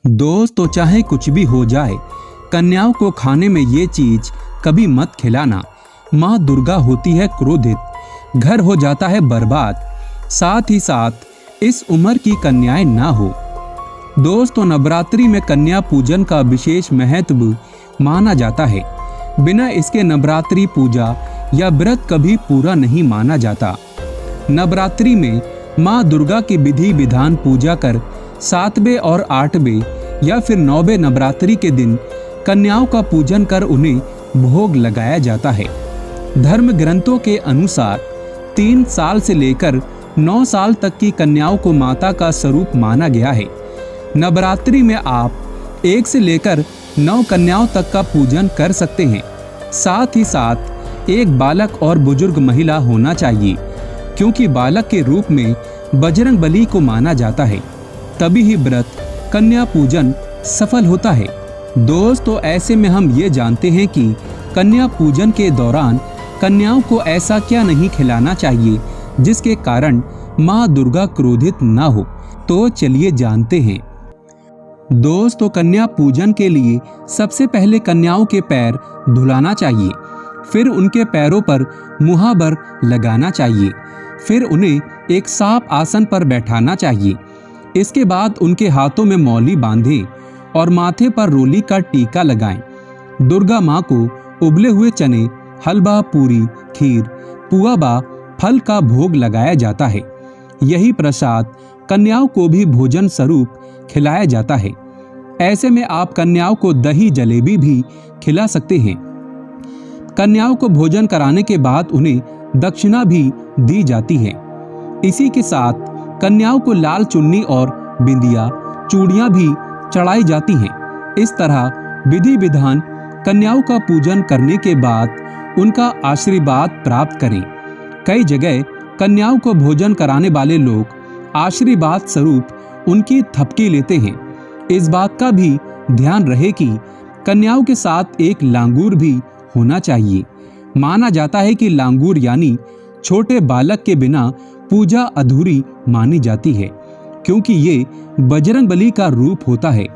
दोस्त तो चाहे कुछ भी हो जाए, कन्याओं को खाने में ये चीज कभी मत खिलाना। माँ दुर्गा होती है क्रोधित, घर हो जाता है बर्बाद। साथ ही साथ इस उम्र की कन्याएं ना हो। दोस्तों, नवरात्रि में कन्या पूजन का विशेष महत्व माना जाता है। बिना इसके नवरात्रि पूजा या व्रत कभी पूरा नहीं माना जाता। नवरात्रि में माँ दुर्गा की विधि विधान पूजा कर 7वें और 8वें या फिर 9वें नवरात्रि के दिन कन्याओं का पूजन कर उन्हें भोग लगाया जाता है। धर्म ग्रंथों के अनुसार 3 साल से लेकर 9 साल तक की कन्याओं को माता का स्वरूप माना गया है। नवरात्रि में आप 1 से लेकर 9 कन्याओं तक का पूजन कर सकते हैं। साथ ही साथ एक बालक और बुजुर्ग महिला होना चाहिए, क्योंकि बालक के रूप में बजरंग बली को माना जाता है। तभी ही व्रत कन्या पूजन सफल होता है। दोस्तों, ऐसे में हम ये जानते हैं कि कन्या पूजन के दौरान कन्याओं को ऐसा क्या नहीं खिलाना चाहिए जिसके कारण माँ दुर्गा क्रोधित ना हो। तो चलिए जानते हैं। दोस्तों, कन्या पूजन के लिए सबसे पहले कन्याओं के पैर धुलाना चाहिए, फिर उनके पैरों पर मुहावर लगाना चाहिए, फिर उन्हें एक साफ आसन पर बैठाना चाहिए। इसके बाद उनके हाथों में मौली बांधें और माथे पर रोली का टीका लगाएं। दुर्गा माँ को उबले हुए चने, हलवा, पूरी, खीर, पुआ फल का भोग लगाया जाता है। यही प्रसाद कन्याओं को भी भोजन स्वरूप खिलाया जाता है। ऐसे में आप कन्याओं को दही जलेबी भी खिला सकते हैं। कन्याओं को भोजन कराने के बाद उन्हें दक्षिणा भी दी जाती है। इसी के साथ कन्याओं को लाल चुन्नी और बिंदिया, चूड़ियां भी चढ़ाई जाती हैं। इस तरह विधि विधान कन्याओं का पूजन करने के बाद उनका आशीर्वाद प्राप्त करें। कई जगह कन्याओं को भोजन कराने वाले लोग आशीर्वाद स्वरूप उनकी थपकी लेते हैं। इस बात का भी ध्यान रहे कि कन्याओं के साथ एक लांगूर भी होना चाहिए। माना जाता है कि लांगूर यानी छोटे बालक के बिना पूजा अधूरी मानी जाती है, क्योंकि ये बजरंग बली का रूप होता है।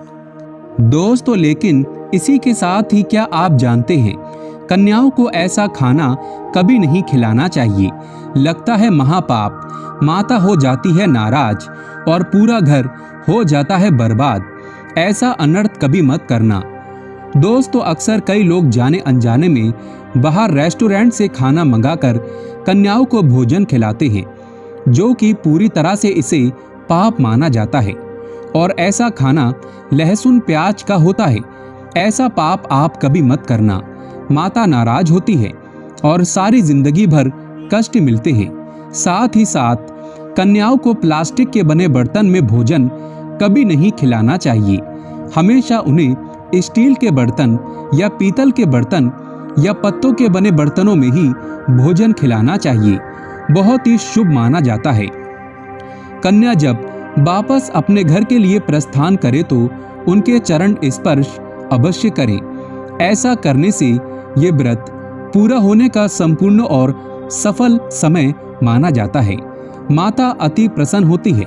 दोस्तों, लेकिन इसी के साथ ही क्या आप जानते हैं, कन्याओं को ऐसा खाना कभी नहीं खिलाना चाहिए। लगता है महापाप, माता हो जाती है नाराज और पूरा घर हो जाता है बर्बाद। ऐसा अनर्थ कभी मत करना। दोस्तों, अक्सर कई लोग जाने अनजाने में बाहर रेस्टोरेंट से खाना मंगाकर कन्याओं को भोजन खिलाते हैं, जो कि पूरी तरह से इसे पाप माना जाता है। और ऐसा खाना लहसुन प्याज का होता है। ऐसा पाप आप कभी मत करना। माता नाराज होती है और सारी जिंदगी भर कष्ट मिलते हैं। साथ ही साथ कन्याओं को प्लास्टिक के बने बर्तन में भोजन कभी नहीं खिलाना चाहिए। हमेशा उन्हें स्टील के बर्तन या पीतल के बर्तन या पत्तों के बने बर्तनों में ही भोजन खिलाना चाहिए। बहुत ही शुभ माना जाता है। कन्या जब वापस अपने घर के लिए प्रस्थान करे तो उनके चरण स्पर्श अवश्य करें। ऐसा करने से ये व्रत पूरा होने का संपूर्ण और सफल समय माना जाता है। माता अति प्रसन्न होती है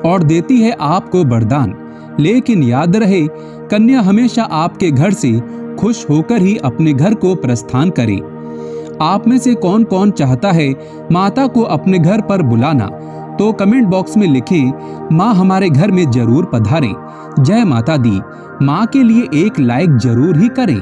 और देती है आपको वरदान। लेकिन याद रहे, कन्या हमेशा आपके घर से खुश होकर ही अपने घर को प्रस्थान करे। आप में से कौन कौन चाहता है माता को अपने घर पर बुलाना? तो कमेंट बॉक्स में लिखें, माँ हमारे घर में जरूर पधारें। जय माता दी। माँ के लिए एक लाइक जरूर ही करें।